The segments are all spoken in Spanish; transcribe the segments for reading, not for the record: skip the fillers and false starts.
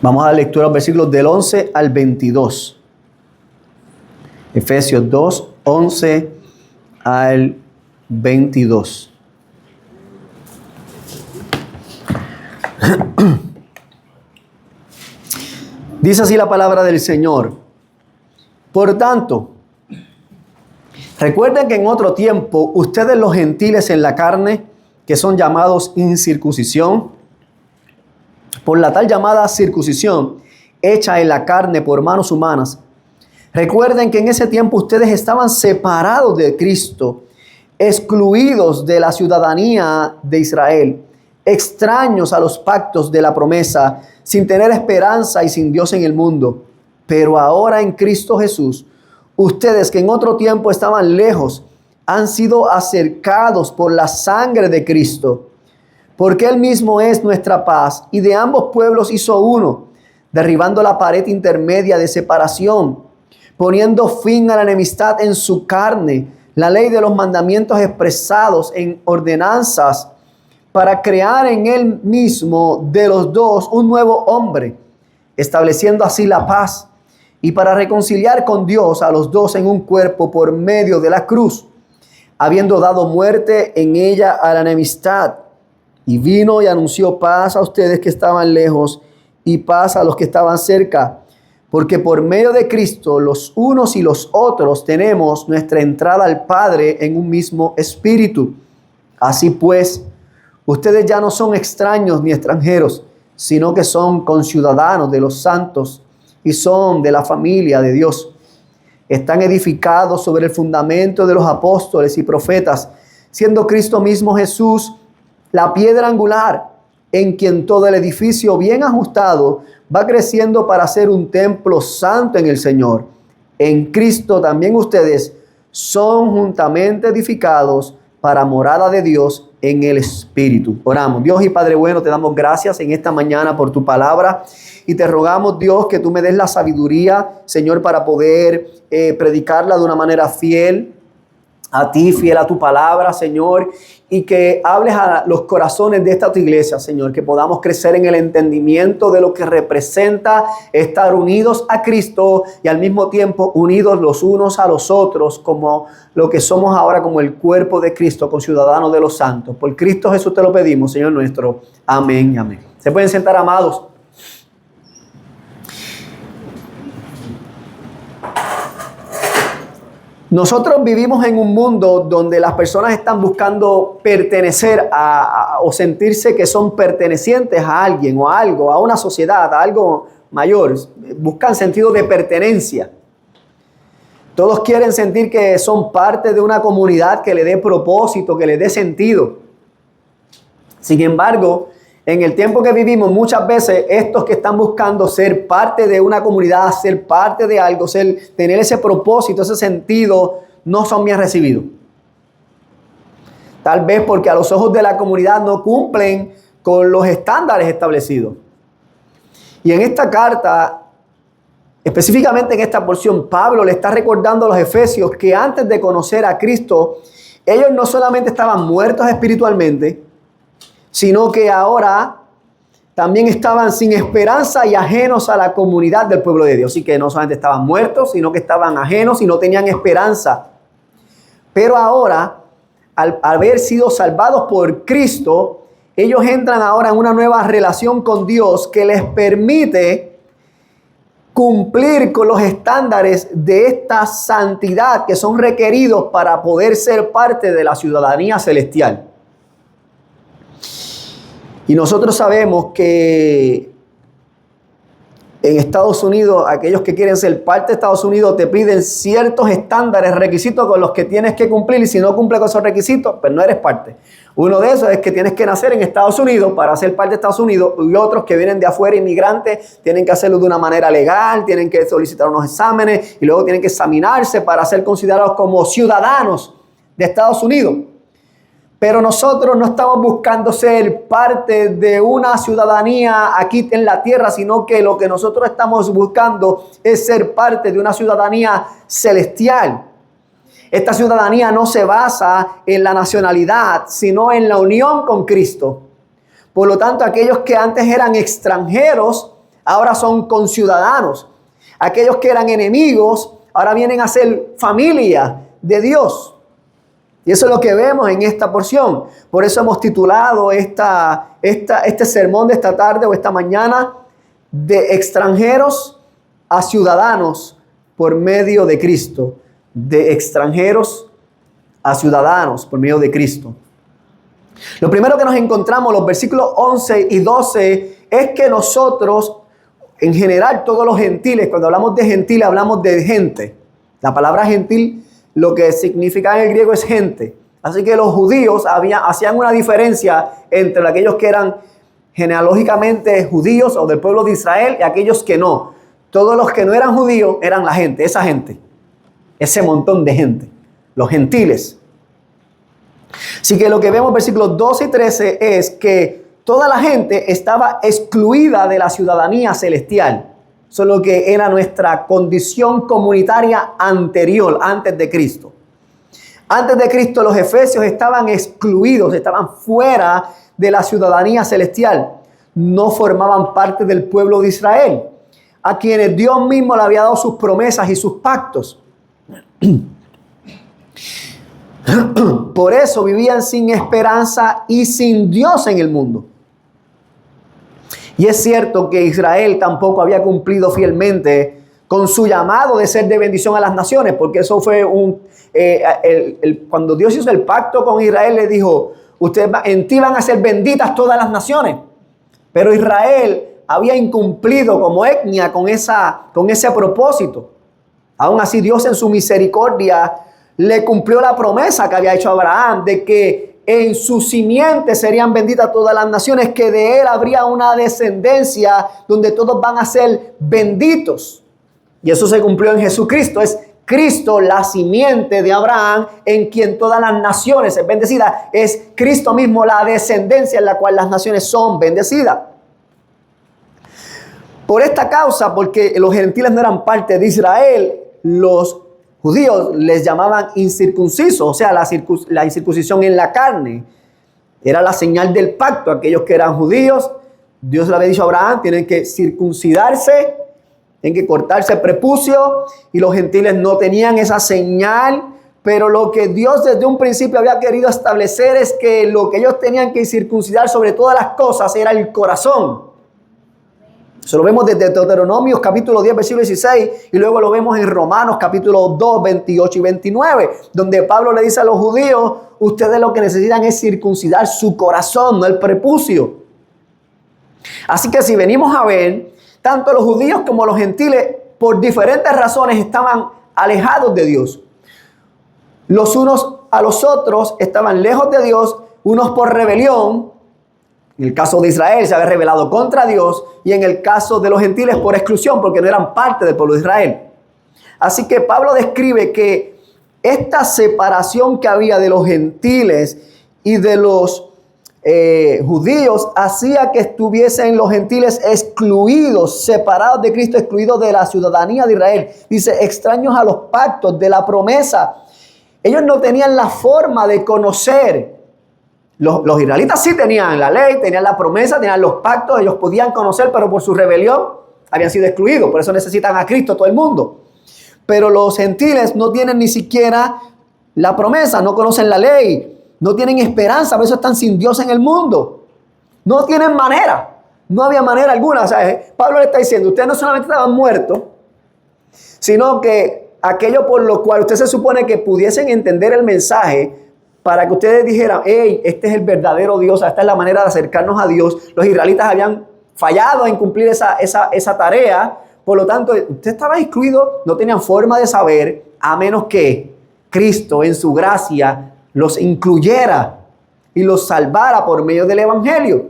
Vamos a dar lectura a los versículos del 11 al 22. Efesios 2, 11 al 22. Dice así la palabra del Señor. Por tanto, recuerden que en otro tiempo ustedes los gentiles en la carne, que son llamados incircuncisión, por la tal llamada circuncisión hecha en la carne por manos humanas, recuerden que en ese tiempo ustedes estaban separados de Cristo, excluidos de la ciudadanía de Israel, extraños a los pactos de la promesa, sin tener esperanza y sin Dios en el mundo. Pero ahora en Cristo Jesús, ustedes que en otro tiempo estaban lejos, han sido acercados por la sangre de Cristo, porque Él mismo es nuestra paz, y de ambos pueblos hizo uno, derribando la pared intermedia de separación, poniendo fin a la enemistad en su carne, la ley de los mandamientos expresados en ordenanzas, para crear en Él mismo de los dos un nuevo hombre, estableciendo así la paz, y para reconciliar con Dios a los dos en un cuerpo por medio de la cruz, habiendo dado muerte en ella a la enemistad. Y vino y anunció paz a ustedes que estaban lejos y paz a los que estaban cerca, porque por medio de Cristo los unos y los otros tenemos nuestra entrada al Padre en un mismo espíritu. Así pues, ustedes ya no son extraños ni extranjeros, sino que son conciudadanos de los santos y son de la familia de Dios. Están edificados sobre el fundamento de los apóstoles y profetas, siendo Cristo mismo Jesús la piedra angular, en quien todo el edificio bien ajustado va creciendo para ser un templo santo en el Señor. En Cristo también ustedes son juntamente edificados para morada de Dios en el Espíritu. Oramos. Dios y Padre bueno, te damos gracias en esta mañana por tu palabra y te rogamos, Dios, que tú me des la sabiduría, Señor, para poder predicarla de una manera fiel a ti, fiel a tu palabra, Señor, y que hables a los corazones de esta tu iglesia, Señor, que podamos crecer en el entendimiento de lo que representa estar unidos a Cristo y al mismo tiempo unidos los unos a los otros, como lo que somos ahora como el cuerpo de Cristo, con ciudadanos de los santos. Por Cristo Jesús te lo pedimos, Señor nuestro. Amén y amén. ¿Se pueden sentar, amados? Nosotros vivimos en un mundo donde las personas están buscando pertenecer o sentirse que son pertenecientes a alguien o a algo, a una sociedad, a algo mayor. Buscan sentido de pertenencia. Todos quieren sentir que son parte de una comunidad que le dé propósito, que le dé sentido. Sin embargo, en el tiempo que vivimos, muchas veces estos que están buscando ser parte de una comunidad, ser parte de algo, tener ese propósito, ese sentido, no son bien recibidos. Tal vez porque a los ojos de la comunidad no cumplen con los estándares establecidos. Y en esta carta, específicamente en esta porción, Pablo le está recordando a los efesios que antes de conocer a Cristo, ellos no solamente estaban muertos espiritualmente, sino que ahora también estaban sin esperanza y ajenos a la comunidad del pueblo de Dios. Así que no solamente estaban muertos, sino que estaban ajenos y no tenían esperanza. Pero ahora, al haber sido salvados por Cristo, ellos entran ahora en una nueva relación con Dios que les permite cumplir con los estándares de esta santidad que son requeridos para poder ser parte de la ciudadanía celestial. Y nosotros sabemos que en Estados Unidos, aquellos que quieren ser parte de Estados Unidos te piden ciertos estándares, requisitos con los que tienes que cumplir, y si no cumples con esos requisitos, pues no eres parte. Uno de esos es que tienes que nacer en Estados Unidos para ser parte de Estados Unidos, y otros que vienen de afuera, inmigrantes, tienen que hacerlo de una manera legal, tienen que solicitar unos exámenes y luego tienen que examinarse para ser considerados como ciudadanos de Estados Unidos. Pero nosotros no estamos buscando ser parte de una ciudadanía aquí en la tierra, sino que lo que nosotros estamos buscando es ser parte de una ciudadanía celestial. Esta ciudadanía no se basa en la nacionalidad, sino en la unión con Cristo. Por lo tanto, aquellos que antes eran extranjeros, ahora son conciudadanos. Aquellos que eran enemigos, ahora vienen a ser familia de Dios. Y eso es lo que vemos en esta porción. Por eso hemos titulado este sermón de esta tarde o esta mañana, de extranjeros a ciudadanos por medio de Cristo. De extranjeros a ciudadanos por medio de Cristo. Lo primero que nos encontramos, los versículos 11 y 12, es que nosotros, en general todos los gentiles, cuando hablamos de gentiles hablamos de gente. La palabra gentil lo que significa en el griego es gente. Así que los judíos hacían una diferencia entre aquellos que eran genealógicamente judíos o del pueblo de Israel y aquellos que no. Todos los que no eran judíos eran la gente, esa gente, ese montón de gente, los gentiles. Así que lo que vemos en versículos 12 y 13 es que toda la gente estaba excluida de la ciudadanía celestial. Eso es lo que era nuestra condición comunitaria anterior, antes de Cristo. Antes de Cristo los efesios estaban excluidos, estaban fuera de la ciudadanía celestial. No formaban parte del pueblo de Israel, a quienes Dios mismo le había dado sus promesas y sus pactos. Por eso vivían sin esperanza y sin Dios en el mundo. Y es cierto que Israel tampoco había cumplido fielmente con su llamado de ser de bendición a las naciones, porque eso fue cuando Dios hizo el pacto con Israel, le dijo, en ti van a ser benditas todas las naciones. Pero Israel había incumplido como etnia con ese propósito. Aún así, Dios en su misericordia le cumplió la promesa que había hecho Abraham de que en su simiente serían benditas todas las naciones, que de él habría una descendencia donde todos van a ser benditos. Y eso se cumplió en Jesucristo. Es Cristo la simiente de Abraham, en quien todas las naciones es bendecida. Es Cristo mismo la descendencia en la cual las naciones son bendecidas. Por esta causa, porque los gentiles no eran parte de Israel, los judíos les llamaban incircuncisos, o sea, la incircuncisión en la carne. Era la señal del pacto. Aquellos que eran judíos, Dios le había dicho a Abraham, tienen que circuncidarse, tienen que cortarse el prepucio, y los gentiles no tenían esa señal. Pero lo que Dios desde un principio había querido establecer es que lo que ellos tenían que circuncidar sobre todas las cosas era el corazón. Eso lo vemos desde Deuteronomios capítulo 10, versículo 16, y luego lo vemos en Romanos capítulo 2, 28 y 29, donde Pablo le dice a los judíos, ustedes lo que necesitan es circuncidar su corazón, no el prepucio. Así que si venimos a ver, tanto los judíos como los gentiles, por diferentes razones, estaban alejados de Dios. Los unos a los otros estaban lejos de Dios, unos por rebelión. En el caso de Israel se había rebelado contra Dios, y en el caso de los gentiles por exclusión, porque no eran parte del pueblo de Israel. Así que Pablo describe que esta separación que había de los gentiles y de los judíos hacía que estuviesen los gentiles excluidos, separados de Cristo, excluidos de la ciudadanía de Israel. Dice, extraños a los pactos de la promesa. Ellos no tenían la forma de conocer. Los israelitas sí tenían la ley, tenían la promesa, tenían los pactos, ellos podían conocer, pero por su rebelión habían sido excluidos. Por eso necesitan a Cristo todo el mundo. Pero los gentiles no tienen ni siquiera la promesa, no conocen la ley, no tienen esperanza, por eso están sin Dios en el mundo. No tienen manera, no había manera alguna. O sea, Pablo le está diciendo, ustedes no solamente estaban muertos, sino que aquello por lo cual usted se supone que pudiesen entender el mensaje, para que ustedes dijeran, hey, este es el verdadero Dios, esta es la manera de acercarnos a Dios. Los israelitas habían fallado en cumplir esa tarea. Por lo tanto, ustedes estaban excluidos, no tenían forma de saber, a menos que Cristo en su gracia los incluyera y los salvara por medio del evangelio.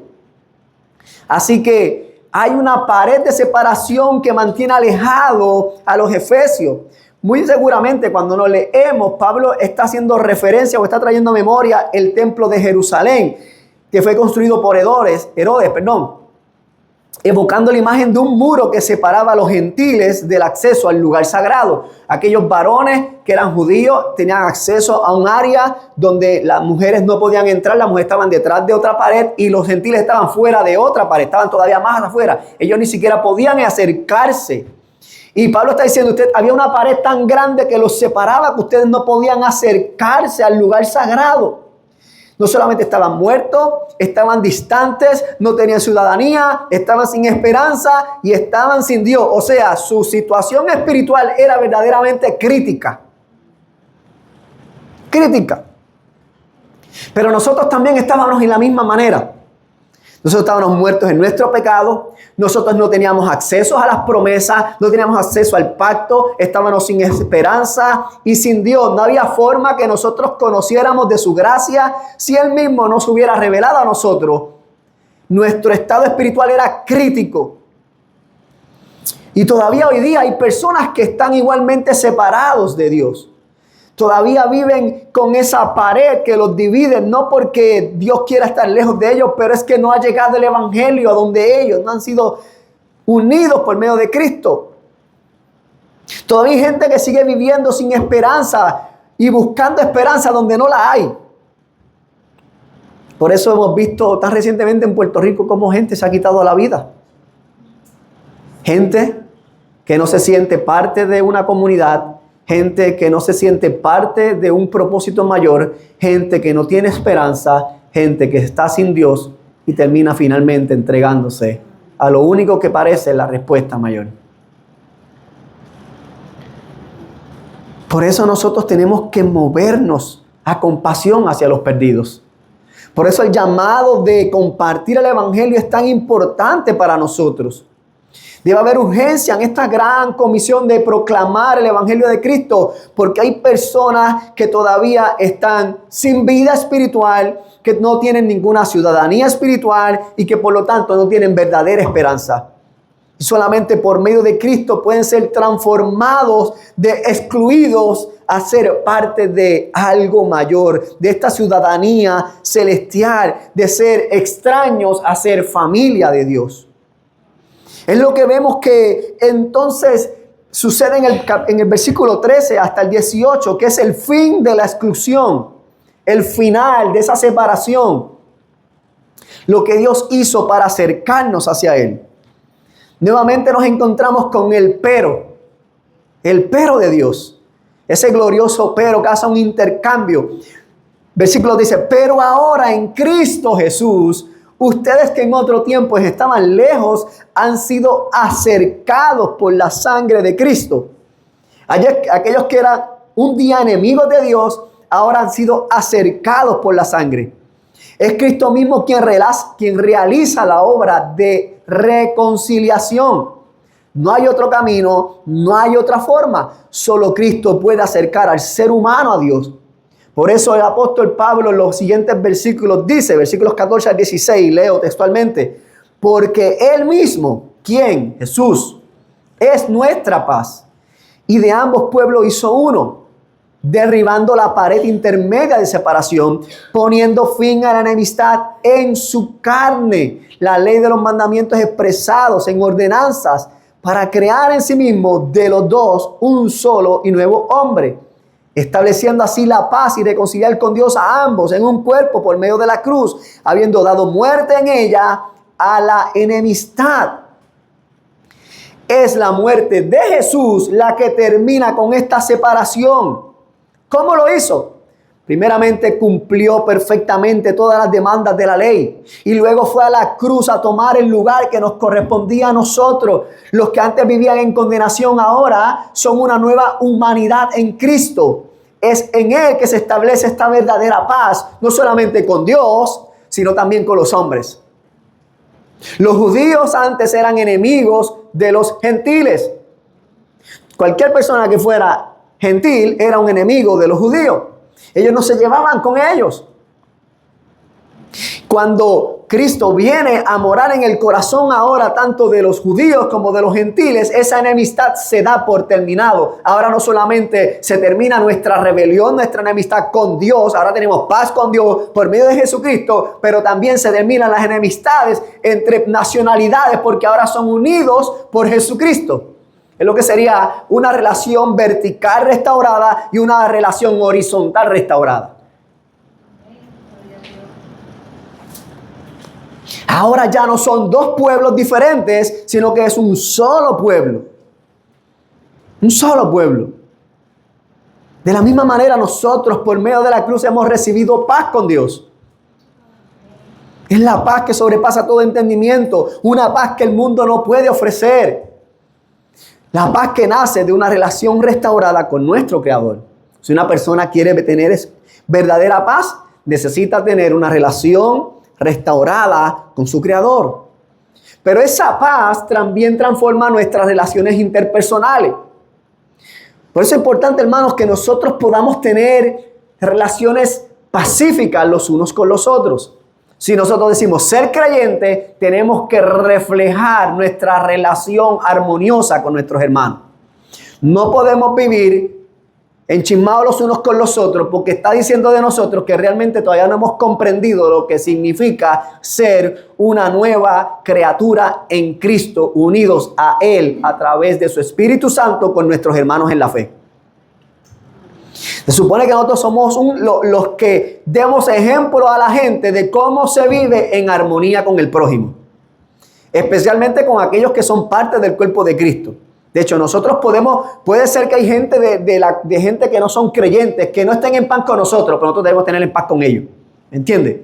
Así que hay una pared de separación que mantiene alejado a los efesios. Muy seguramente cuando nos leemos, Pablo está haciendo referencia o está trayendo a memoria el templo de Jerusalén, que fue construido por Herodes, evocando la imagen de un muro que separaba a los gentiles del acceso al lugar sagrado. Aquellos varones que eran judíos tenían acceso a un área donde las mujeres no podían entrar, las mujeres estaban detrás de otra pared y los gentiles estaban fuera de otra pared, estaban todavía más afuera. Ellos ni siquiera podían acercarse. Y Pablo está diciendo, había una pared tan grande que los separaba que ustedes no podían acercarse al lugar sagrado. No solamente estaban muertos, estaban distantes, no tenían ciudadanía, estaban sin esperanza y estaban sin Dios. O sea, su situación espiritual era verdaderamente crítica. Crítica. Pero nosotros también estábamos en la misma manera. Nosotros estábamos muertos en nuestro pecado. Nosotros no teníamos acceso a las promesas, no teníamos acceso al pacto, estábamos sin esperanza y sin Dios. No había forma que nosotros conociéramos de su gracia si Él mismo nos hubiera revelado a nosotros. Nuestro estado espiritual era crítico. Y todavía hoy día hay personas que están igualmente separados de Dios. Todavía viven con esa pared que los divide, no porque Dios quiera estar lejos de ellos, pero es que no ha llegado el evangelio a donde ellos no han sido unidos por medio de Cristo. Todavía hay gente que sigue viviendo sin esperanza y buscando esperanza donde no la hay. Por eso hemos visto tan recientemente en Puerto Rico cómo gente se ha quitado la vida. Gente que no se siente parte de una comunidad, gente que no se siente parte de un propósito mayor, gente que no tiene esperanza, gente que está sin Dios y termina finalmente entregándose a lo único que parece la respuesta mayor. Por eso nosotros tenemos que movernos a compasión hacia los perdidos. Por eso el llamado de compartir el evangelio es tan importante para nosotros. Debe haber urgencia en esta gran comisión de proclamar el evangelio de Cristo, porque hay personas que todavía están sin vida espiritual, que no tienen ninguna ciudadanía espiritual y que por lo tanto no tienen verdadera esperanza. Y solamente por medio de Cristo pueden ser transformados de excluidos a ser parte de algo mayor, de esta ciudadanía celestial, de ser extraños a ser familia de Dios. Es lo que vemos que entonces sucede en el versículo 13 hasta el 18, que es el fin de la exclusión, el final de esa separación, lo que Dios hizo para acercarnos hacia Él. Nuevamente nos encontramos con el pero de Dios, ese glorioso pero que hace un intercambio. Versículo dice, pero ahora en Cristo Jesús, ustedes que en otro tiempo estaban lejos, han sido acercados por la sangre de Cristo. Aquellos que eran un día enemigos de Dios, ahora han sido acercados por la sangre. Es Cristo mismo quien realiza la obra de reconciliación. No hay otro camino, no hay otra forma. Solo Cristo puede acercar al ser humano a Dios. Por eso el apóstol Pablo en los siguientes versículos dice, versículos 14 al 16, leo textualmente, porque Él mismo, ¿quién? Jesús, es nuestra paz. Y de ambos pueblos hizo uno, derribando la pared intermedia de separación, poniendo fin a la enemistad en su carne, la ley de los mandamientos expresados en ordenanzas, para crear en sí mismo de los dos un solo y nuevo hombre, estableciendo así la paz y reconciliar con Dios a ambos en un cuerpo por medio de la cruz, habiendo dado muerte en ella a la enemistad. Es la muerte de Jesús la que termina con esta separación. ¿Cómo lo hizo? Primeramente cumplió perfectamente todas las demandas de la ley y luego fue a la cruz a tomar el lugar que nos correspondía a nosotros. Los que antes vivían en condenación ahora son una nueva humanidad en Cristo. Es en Él que se establece esta verdadera paz, no solamente con Dios, sino también con los hombres. Los judíos antes eran enemigos de los gentiles. Cualquier persona que fuera gentil era un enemigo de los judíos. Ellos no se llevaban con ellos. Cuando Cristo viene a morar en el corazón ahora tanto de los judíos como de los gentiles, esa enemistad se da por terminado. Ahora no solamente se termina nuestra rebelión, nuestra enemistad con Dios, ahora tenemos paz con Dios por medio de Jesucristo, pero también se terminan las enemistades entre nacionalidades porque ahora son unidos por Jesucristo. Es lo que sería una relación vertical restaurada y una relación horizontal restaurada. Ahora ya no son dos pueblos diferentes, sino que es un solo pueblo. Un solo pueblo. De la misma manera nosotros por medio de la cruz hemos recibido paz con Dios. Es la paz que sobrepasa todo entendimiento. Una paz que el mundo no puede ofrecer. La paz que nace de una relación restaurada con nuestro Creador. Si una persona quiere tener verdadera paz, necesita tener una relación restaurada con su Creador. Pero esa paz también transforma nuestras relaciones interpersonales. Por eso es importante, hermanos, que nosotros podamos tener relaciones pacíficas los unos con los otros. Si nosotros decimos ser creyente, tenemos que reflejar nuestra relación armoniosa con nuestros hermanos. No podemos vivir enchismados los unos con los otros, porque está diciendo de nosotros que realmente todavía no hemos comprendido lo que significa ser una nueva criatura en Cristo, unidos a Él a través de su Espíritu Santo con nuestros hermanos en la fe. Se supone que nosotros somos los que demos ejemplo a la gente de cómo se vive en armonía con el prójimo, especialmente con aquellos que son parte del cuerpo de Cristo. De hecho, nosotros puede ser que hay gente de gente que no son creyentes, que no estén en paz con nosotros, pero nosotros debemos tener en paz con ellos. ¿Entiendes?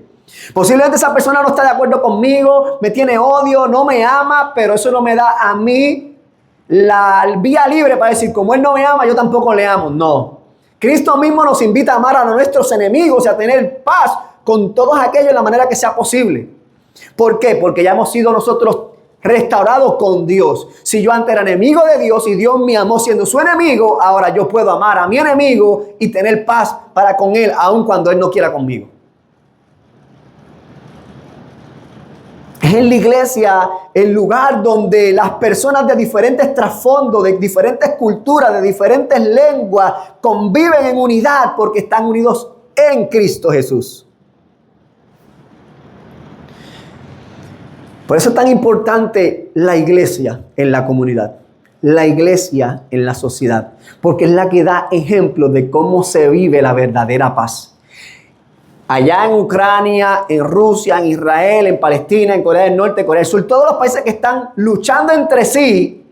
Posiblemente esa persona no está de acuerdo conmigo, me tiene odio, no me ama, pero eso no me da a mí la vía libre para decir, como Él no me ama, yo tampoco le amo. No. Cristo mismo nos invita a amar a nuestros enemigos y a tener paz con todos aquellos de la manera que sea posible. ¿Por qué? Porque ya hemos sido nosotros restaurados con Dios. Si yo antes era enemigo de Dios y Dios me amó siendo su enemigo, ahora yo puedo amar a mi enemigo y tener paz para con él, aun cuando él no quiera conmigo. Es en la iglesia el lugar donde las personas de diferentes trasfondos, de diferentes culturas, de diferentes lenguas, conviven en unidad porque están unidos en Cristo Jesús. Por eso es tan importante la iglesia en la comunidad, la iglesia en la sociedad, porque es la que da ejemplo de cómo se vive la verdadera paz. Allá en Ucrania, en Rusia, en Israel, en Palestina, en Corea del Norte, Corea del Sur, todos los países que están luchando entre sí,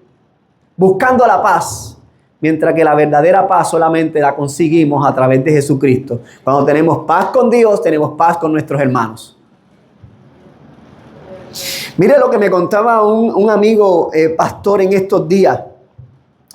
buscando la paz, mientras que la verdadera paz solamente la conseguimos a través de Jesucristo. Cuando tenemos paz con Dios, tenemos paz con nuestros hermanos. Mire lo que me contaba un amigo pastor en estos días.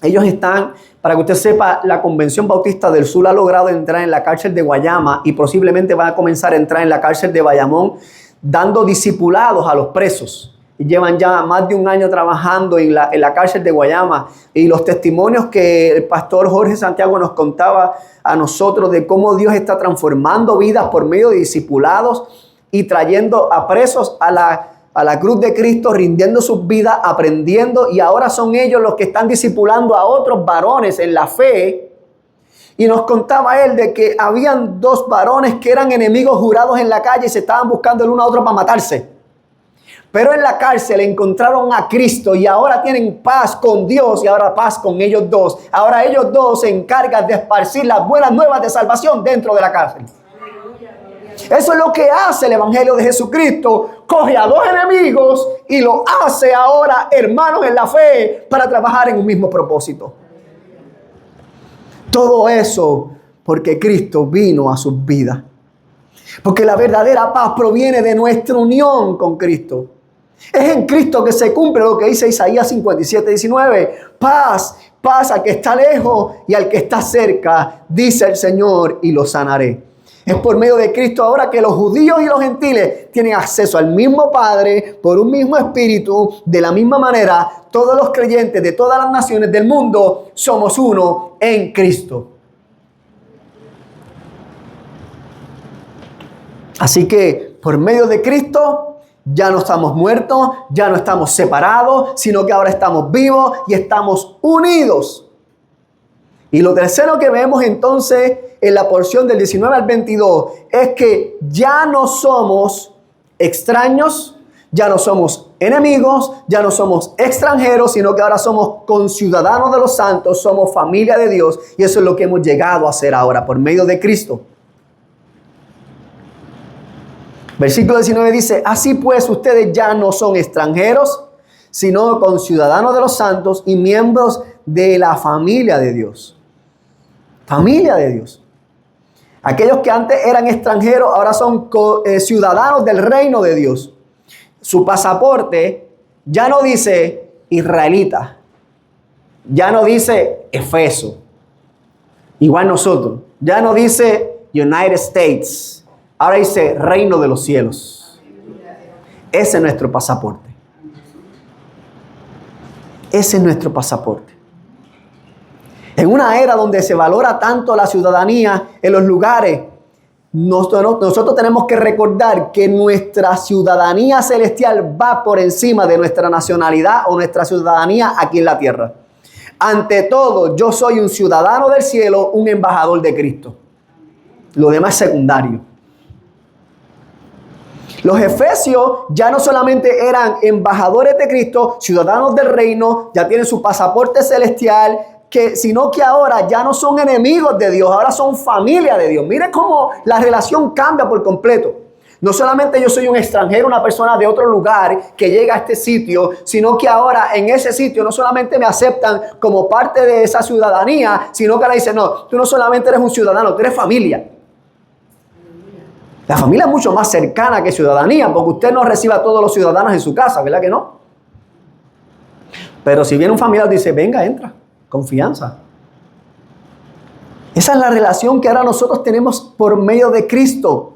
Ellos están, para que usted sepa, la Convención Bautista del Sur ha logrado entrar en la cárcel de Guayama y posiblemente van a comenzar a entrar en la cárcel de Bayamón dando discipulados a los presos. Y llevan ya más de un año trabajando en la cárcel de Guayama. Y los testimonios que el pastor Jorge Santiago nos contaba a nosotros de cómo Dios está transformando vidas por medio de discipulados y trayendo a presos a la cruz de Cristo, rindiendo sus vidas, aprendiendo, y ahora son ellos los que están discipulando a otros varones en la fe. Y nos contaba él de que habían dos varones que eran enemigos jurados en la calle y se estaban buscando el uno a otro para matarse. Pero en la cárcel encontraron a Cristo y ahora tienen paz con Dios y ahora paz con ellos dos. Ahora ellos dos se encargan de esparcir las buenas nuevas de salvación dentro de la cárcel. Eso es lo que hace el Evangelio de Jesucristo. Coge a dos enemigos y lo hace ahora hermanos en la fe para trabajar en un mismo propósito. Todo eso porque Cristo vino a sus vidas. Porque la verdadera paz proviene de nuestra unión con Cristo. Es en Cristo que se cumple lo que dice Isaías 57:19. Paz, paz al que está lejos y al que está cerca, dice el Señor, y lo sanaré. Es por medio de Cristo ahora que los judíos y los gentiles tienen acceso al mismo Padre, por un mismo Espíritu. De la misma manera, todos los creyentes de todas las naciones del mundo somos uno en Cristo. Así que por medio de Cristo, ya no estamos muertos, ya no estamos separados, sino que ahora estamos vivos y estamos unidos. Y lo tercero que vemos entonces en la porción del 19 al 22 es que ya no somos extraños, ya no somos enemigos, ya no somos extranjeros, sino que ahora somos conciudadanos de los santos, somos familia de Dios, y eso es lo que hemos llegado a hacer ahora por medio de Cristo. Versículo 19 dice: así pues ustedes ya no son extranjeros, sino conciudadanos de los santos y miembros de la familia de Dios. Familia de Dios. Aquellos que antes eran extranjeros ahora son ciudadanos del reino de Dios. Su pasaporte ya no dice israelita, ya no dice Efeso, igual nosotros, ya no dice United States, ahora dice reino de los cielos. Ese es nuestro pasaporte. Ese es nuestro pasaporte. En una era donde se valora tanto la ciudadanía en los lugares, nosotros tenemos que recordar que nuestra ciudadanía celestial va por encima de nuestra nacionalidad o nuestra ciudadanía aquí en la tierra. Ante todo, yo soy un ciudadano del cielo, un embajador de Cristo. Lo demás es secundario. Los efesios ya no solamente eran embajadores de Cristo, ciudadanos del reino, ya tienen su pasaporte celestial, sino que ahora ya no son enemigos de Dios, ahora son familia de Dios. Mire cómo la relación cambia por completo. No solamente yo soy un extranjero, una persona de otro lugar que llega a este sitio, sino que ahora en ese sitio no solamente me aceptan como parte de esa ciudadanía, sino que ahora dicen: no, tú no solamente eres un ciudadano, tú eres familia. La familia es mucho más cercana que ciudadanía, porque usted no recibe a todos los ciudadanos en su casa, ¿verdad que no? Pero si viene un familiar, dice: venga, entra. Confianza. Esa es la relación que ahora nosotros tenemos por medio de Cristo.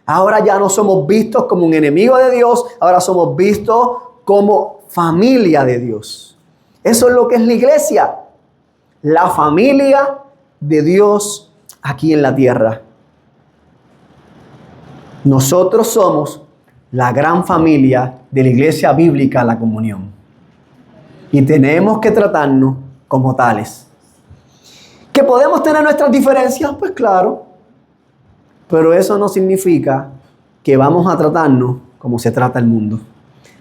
Ahora ya no somos vistos como un enemigo de Dios, ahora somos vistos como familia de Dios. Eso es lo que es la iglesia. La familia de Dios aquí en la tierra. Nosotros somos la gran familia de la iglesia bíblica, la comunión. Y tenemos que tratarnos como tales. ¿Que podemos tener nuestras diferencias? Pues claro. Pero eso no significa que vamos a tratarnos como se trata el mundo.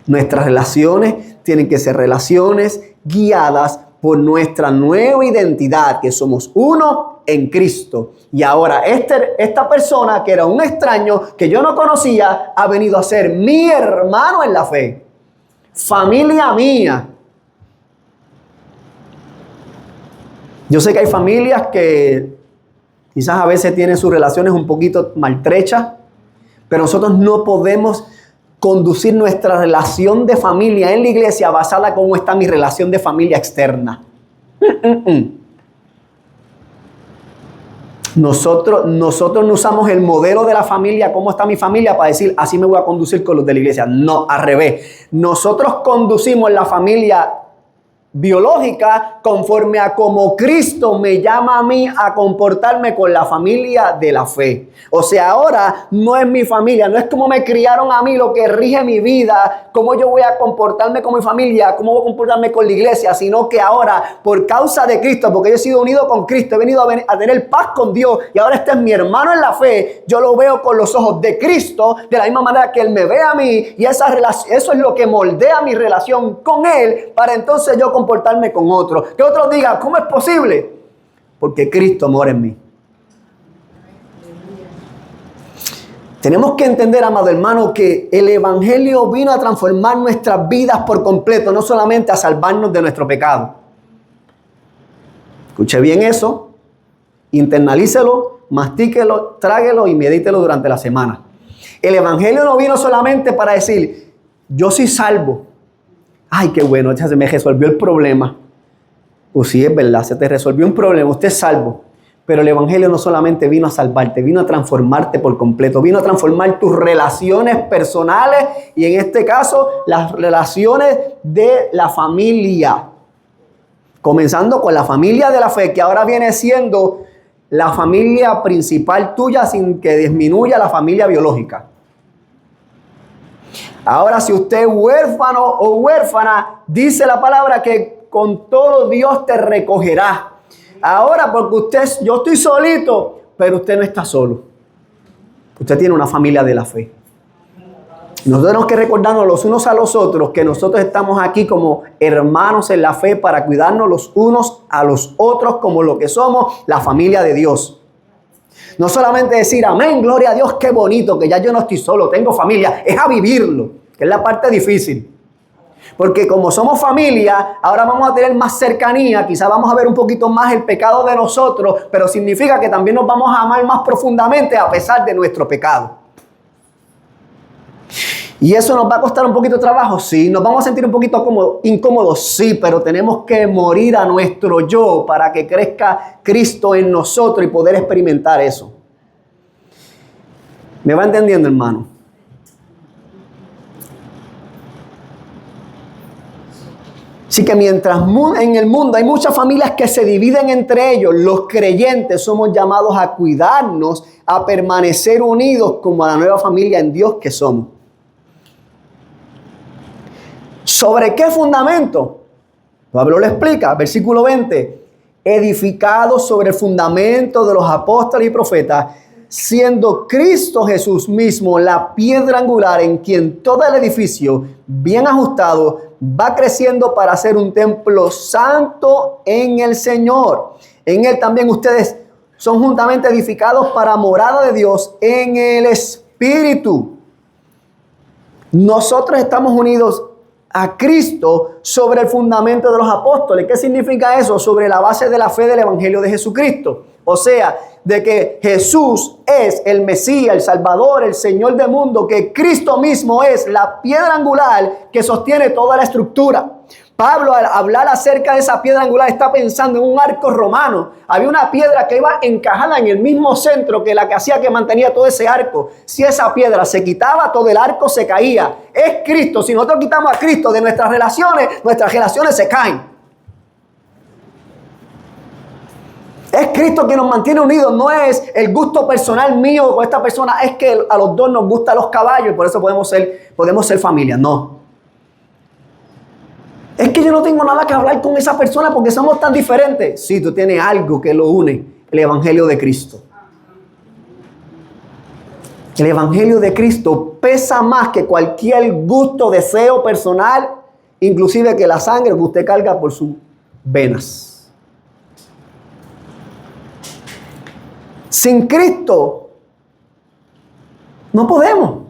Nuestras relaciones tienen que ser relaciones guiadas por nuestra nueva identidad, que somos uno en Cristo. Y ahora esta persona que era un extraño, que yo no conocía, ha venido a ser mi hermano en la fe. Familia mía. Yo sé que hay familias que quizás a veces tienen sus relaciones un poquito maltrechas, pero nosotros no podemos conducir nuestra relación de familia en la iglesia basada en cómo está mi relación de familia externa. Nosotros no usamos el modelo de la familia, cómo está mi familia, para decir: así me voy a conducir con los de la iglesia. No, al revés. Nosotros conducimos la familia biológica conforme a como Cristo me llama a mí a comportarme con la familia de la fe. O sea, ahora no es mi familia, no es como me criaron a mí lo que rige mi vida, cómo yo voy a comportarme con mi familia, cómo voy a comportarme con la iglesia, sino que ahora, por causa de Cristo, porque yo he sido unido con Cristo, he venido a tener paz con Dios, y ahora este es mi hermano en la fe, yo lo veo con los ojos de Cristo, de la misma manera que Él me ve a mí, y eso es lo que moldea mi relación con Él, para entonces yo comportarme con otros. Que otros digan: ¿cómo es posible? Porque Cristo mora en mí. Tenemos que entender, amado hermano, que el evangelio vino a transformar nuestras vidas por completo, no solamente a salvarnos de nuestro pecado. Escuche bien eso, internalícelo, mastíquelo, tráguelo y medítelo durante la semana. El evangelio no vino solamente para decir: yo soy salvo. Ay, qué bueno, se me resolvió el problema. Pues sí, es verdad, se te resolvió un problema, usted es salvo. Pero el evangelio no solamente vino a salvarte, vino a transformarte por completo, vino a transformar tus relaciones personales y en este caso las relaciones de la familia. Comenzando con la familia de la fe, que ahora viene siendo la familia principal tuya sin que disminuya la familia biológica. Ahora, si usted es huérfano o huérfana, dice la palabra que con todo Dios te recogerá. Ahora, porque yo estoy solito, pero usted no está solo. Usted tiene una familia de la fe. Nosotros tenemos que recordarnos los unos a los otros que nosotros estamos aquí como hermanos en la fe para cuidarnos los unos a los otros como lo que somos, la familia de Dios. No solamente decir amén, gloria a Dios, qué bonito, que ya yo no estoy solo, tengo familia. Es a vivirlo, que es la parte difícil. Porque como somos familia, ahora vamos a tener más cercanía, quizás vamos a ver un poquito más el pecado de nosotros, pero significa que también nos vamos a amar más profundamente a pesar de nuestro pecado. ¿Y eso nos va a costar un poquito de trabajo? Sí. ¿Nos vamos a sentir un poquito incómodos? Sí, pero tenemos que morir a nuestro yo para que crezca Cristo en nosotros y poder experimentar eso. ¿Me va entendiendo, hermano? Así que mientras en el mundo hay muchas familias que se dividen entre ellos, los creyentes somos llamados a cuidarnos, a permanecer unidos como a la nueva familia en Dios que somos. ¿Sobre qué fundamento? Pablo lo explica, versículo 20. Edificados sobre el fundamento de los apóstoles y profetas, siendo Cristo Jesús mismo la piedra angular en quien todo el edificio, bien ajustado, va creciendo para ser un templo santo en el Señor. En Él también ustedes son juntamente edificados para morada de Dios en el Espíritu. Nosotros estamos unidos a Cristo sobre el fundamento de los apóstoles. ¿Qué significa eso? Sobre la base de la fe del Evangelio de Jesucristo. O sea, de que Jesús es el Mesías, el Salvador, el Señor del mundo, que Cristo mismo es la piedra angular que sostiene toda la estructura. Pablo, al hablar acerca de esa piedra angular, está pensando en un arco romano. Había una piedra que iba encajada en el mismo centro que la que hacía que mantenía todo ese arco. Si esa piedra se quitaba, todo el arco se caía. Es Cristo. Si nosotros quitamos a Cristo de nuestras relaciones se caen. Es Cristo quien nos mantiene unidos. No es el gusto personal mío con esta persona. Es que a los dos nos gustan los caballos y por eso podemos ser familia. No. Es que yo no tengo nada que hablar con esa persona porque somos tan diferentes. Sí, tú tienes algo que lo une, el Evangelio de Cristo. El Evangelio de Cristo pesa más que cualquier gusto, deseo personal, inclusive que la sangre que usted carga por sus venas. Sin Cristo no podemos.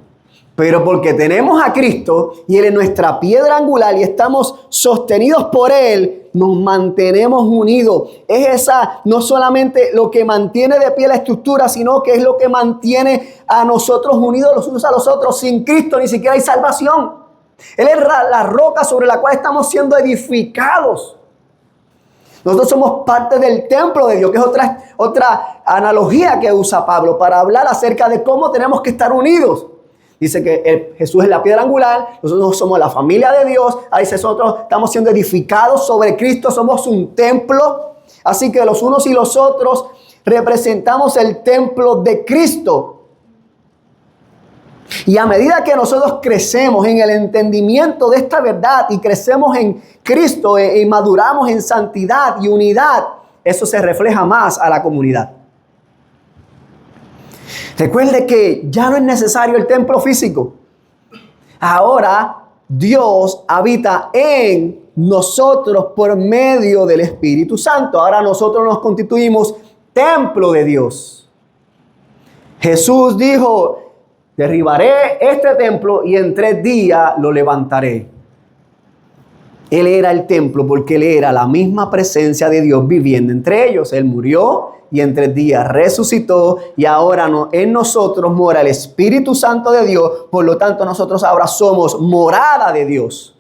Pero porque tenemos a Cristo y Él es nuestra piedra angular y estamos sostenidos por Él, nos mantenemos unidos. Es esa no solamente lo que mantiene de pie la estructura, sino que es lo que mantiene a nosotros unidos los unos a los otros. Sin Cristo ni siquiera hay salvación. Él es la roca sobre la cual estamos siendo edificados. Nosotros somos parte del templo de Dios, que es otra analogía que usa Pablo para hablar acerca de cómo tenemos que estar unidos. Dice que Jesús es la piedra angular, nosotros somos la familia de Dios, ahí nosotros estamos siendo edificados sobre Cristo, somos un templo, así que los unos y los otros representamos el templo de Cristo. Y a medida que nosotros crecemos en el entendimiento de esta verdad y crecemos en Cristo y maduramos en santidad y unidad, eso se refleja más a la comunidad. Recuerde que ya no es necesario el templo físico. Ahora Dios habita en nosotros por medio del Espíritu Santo. Ahora nosotros nos constituimos templo de Dios. Jesús dijo, derribaré este templo y en 3 días lo levantaré. Él era el templo porque Él era la misma presencia de Dios viviendo entre ellos. Él murió y en 3 días resucitó y ahora en nosotros mora el Espíritu Santo de Dios. Por lo tanto, nosotros ahora somos morada de Dios.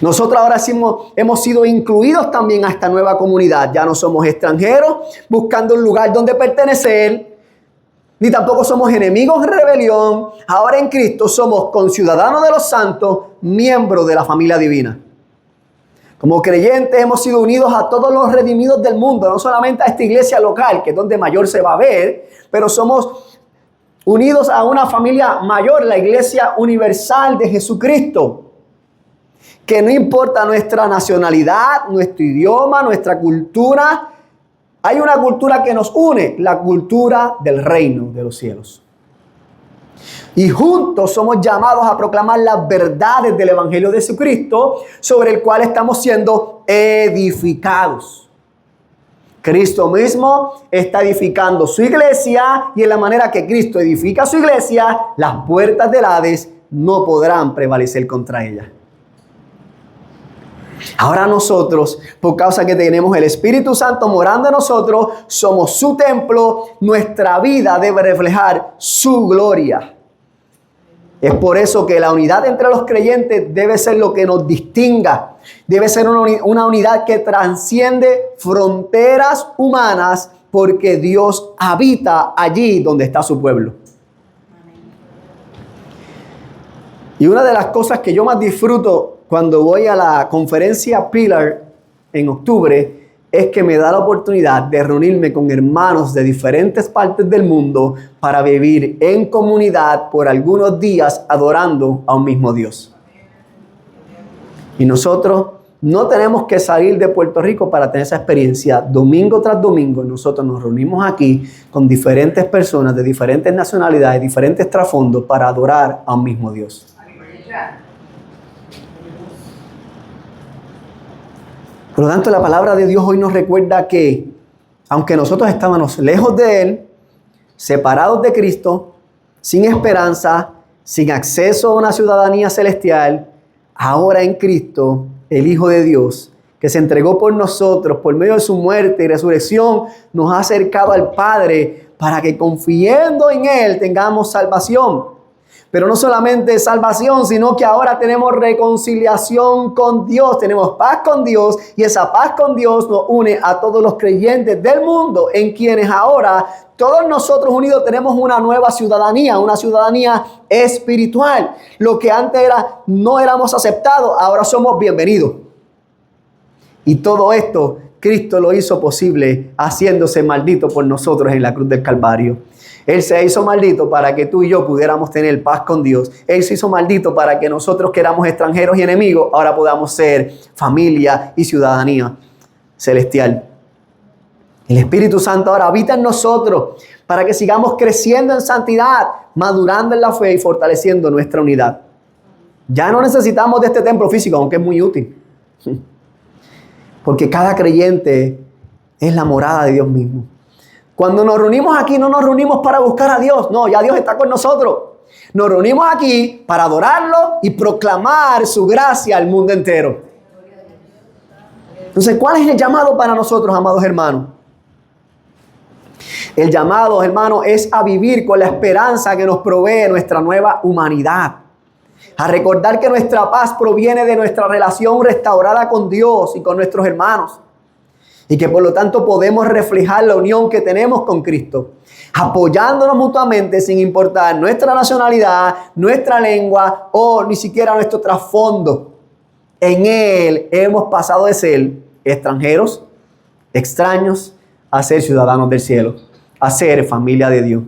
Nosotros ahora hemos sido incluidos también a esta nueva comunidad. Ya no somos extranjeros buscando un lugar donde pertenecer, ni tampoco somos enemigos en rebelión. Ahora en Cristo somos conciudadanos de los santos, miembros de la familia divina. Como creyentes hemos sido unidos a todos los redimidos del mundo, no solamente a esta iglesia local, que es donde mayor se va a ver, pero somos unidos a una familia mayor, la Iglesia Universal de Jesucristo. Que no importa nuestra nacionalidad, nuestro idioma, nuestra cultura, hay una cultura que nos une, la cultura del reino de los cielos. Y juntos somos llamados a proclamar las verdades del Evangelio de Jesucristo, sobre el cual estamos siendo edificados. Cristo mismo está edificando su iglesia, y en la manera que Cristo edifica su iglesia, las puertas del Hades no podrán prevalecer contra ella. Ahora nosotros, por causa que tenemos el Espíritu Santo morando en nosotros, somos su templo, nuestra vida debe reflejar su gloria. Es por eso que la unidad entre los creyentes debe ser lo que nos distinga. Debe ser una unidad que trasciende fronteras humanas, porque Dios habita allí donde está su pueblo. Y una de las cosas que yo más disfruto cuando voy a la conferencia Pillar en octubre es que me da la oportunidad de reunirme con hermanos de diferentes partes del mundo para vivir en comunidad por algunos días adorando a un mismo Dios. Y nosotros no tenemos que salir de Puerto Rico para tener esa experiencia. Domingo tras domingo nosotros nos reunimos aquí con diferentes personas de diferentes nacionalidades, diferentes trasfondos para adorar a un mismo Dios. Por lo tanto, la palabra de Dios hoy nos recuerda que, aunque nosotros estábamos lejos de Él, separados de Cristo, sin esperanza, sin acceso a una ciudadanía celestial, ahora en Cristo, el Hijo de Dios, que se entregó por nosotros, por medio de su muerte y resurrección, nos ha acercado al Padre para que confiando en Él tengamos salvación. Pero no solamente salvación, sino que ahora tenemos reconciliación con Dios, tenemos paz con Dios, y esa paz con Dios nos une a todos los creyentes del mundo, en quienes ahora todos nosotros unidos tenemos una nueva ciudadanía, una ciudadanía espiritual. Lo que antes no éramos aceptados, ahora somos bienvenidos. Y todo esto Cristo lo hizo posible haciéndose maldito por nosotros en la cruz del Calvario. Él se hizo maldito para que tú y yo pudiéramos tener paz con Dios. Él se hizo maldito para que nosotros, que éramos extranjeros y enemigos, ahora podamos ser familia y ciudadanía celestial. El Espíritu Santo ahora habita en nosotros para que sigamos creciendo en santidad, madurando en la fe y fortaleciendo nuestra unidad. Ya no necesitamos de este templo físico, aunque es muy útil. Porque cada creyente es la morada de Dios mismo. Cuando nos reunimos aquí, no nos reunimos para buscar a Dios. No, ya Dios está con nosotros. Nos reunimos aquí para adorarlo y proclamar su gracia al mundo entero. Entonces, ¿cuál es el llamado para nosotros, amados hermanos? El llamado, hermanos, es a vivir con la esperanza que nos provee nuestra nueva humanidad. A recordar que nuestra paz proviene de nuestra relación restaurada con Dios y con nuestros hermanos. Y que por lo tanto podemos reflejar la unión que tenemos con Cristo, apoyándonos mutuamente sin importar nuestra nacionalidad, nuestra lengua o ni siquiera nuestro trasfondo. En Él hemos pasado de ser extranjeros, extraños, a ser ciudadanos del cielo, a ser familia de Dios.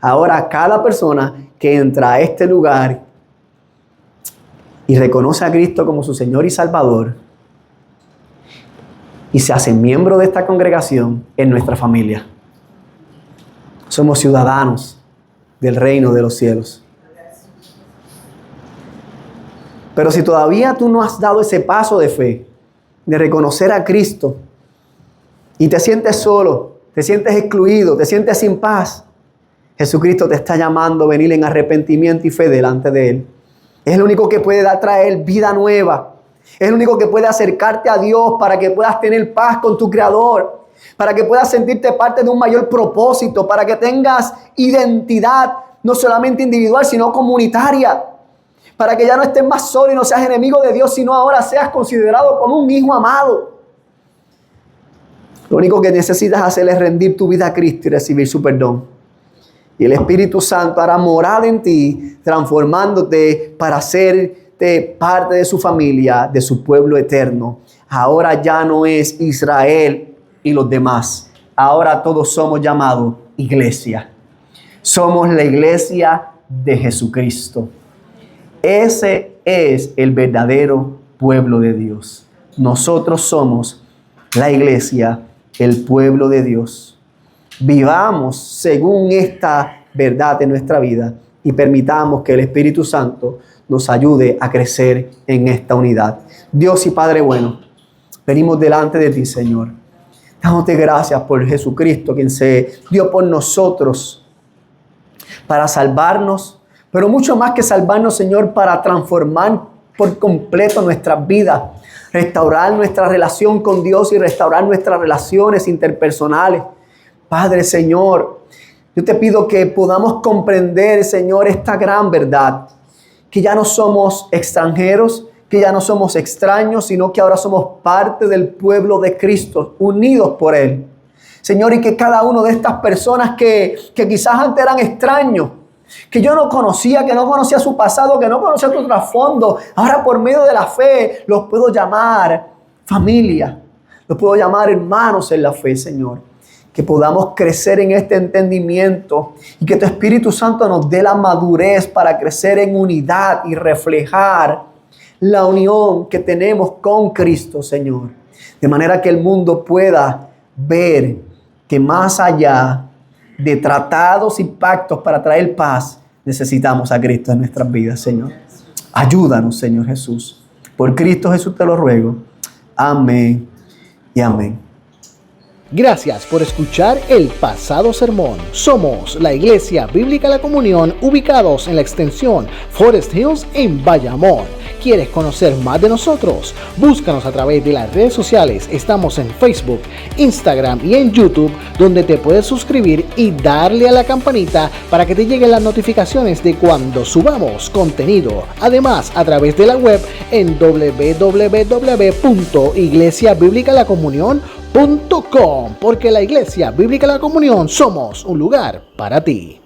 Ahora cada persona que entra a este lugar y reconoce a Cristo como su Señor y Salvador, y se hace miembro de esta congregación, en nuestra familia. Somos ciudadanos del reino de los cielos. Pero si todavía tú no has dado ese paso de fe, de reconocer a Cristo, y te sientes solo, te sientes excluido, te sientes sin paz, Jesucristo te está llamando a venir en arrepentimiento y fe delante de Él. Es el único que puede traer vida nueva. Es el único que puede acercarte a Dios para que puedas tener paz con tu Creador, para que puedas sentirte parte de un mayor propósito, para que tengas identidad no solamente individual, sino comunitaria, para que ya no estés más solo y no seas enemigo de Dios, sino ahora seas considerado como un hijo amado. Lo único que necesitas hacer es rendir tu vida a Cristo y recibir su perdón. Y el Espíritu Santo hará morada en ti, transformándote para ser parte de su familia, de su pueblo eterno. Ahora ya no es Israel y los demás. Ahora todos somos llamados iglesia. Somos la iglesia de Jesucristo. Ese es el verdadero pueblo de Dios. Nosotros somos la iglesia, el pueblo de Dios. Vivamos según esta verdad en nuestra vida y permitamos que el Espíritu Santo nos ayude a crecer en esta unidad. Dios y Padre bueno, venimos delante de ti, Señor. Dándote gracias por Jesucristo, quien se dio por nosotros para salvarnos, pero mucho más que salvarnos, Señor, para transformar por completo nuestras vidas, restaurar nuestra relación con Dios y restaurar nuestras relaciones interpersonales. Padre, Señor, yo te pido que podamos comprender, Señor, esta gran verdad, que ya no somos extranjeros, que ya no somos extraños, sino que ahora somos parte del pueblo de Cristo, unidos por Él. Señor, y que cada uno de estas personas que quizás antes eran extraños, que yo no conocía, que no conocía su pasado, que no conocía su trasfondo, ahora por medio de la fe los puedo llamar familia, los puedo llamar hermanos en la fe, Señor. Que podamos crecer en este entendimiento y que tu Espíritu Santo nos dé la madurez para crecer en unidad y reflejar la unión que tenemos con Cristo, Señor. De manera que el mundo pueda ver que más allá de tratados y pactos para traer paz, necesitamos a Cristo en nuestras vidas, Señor. Ayúdanos, Señor Jesús. Por Cristo Jesús te lo ruego. Amén y amén. Gracias por escuchar el pasado sermón. Somos la Iglesia Bíblica La Comunión, ubicados en la extensión Forest Hills en Bayamón. ¿Quieres conocer más de nosotros? Búscanos a través de las redes sociales. Estamos en Facebook, Instagram y en YouTube, donde te puedes suscribir y darle a la campanita para que te lleguen las notificaciones de cuando subamos contenido. Además, a través de la web en www.iglesiabiblicalacomunion.com, porque la Iglesia Bíblica La Comunión somos un lugar para ti.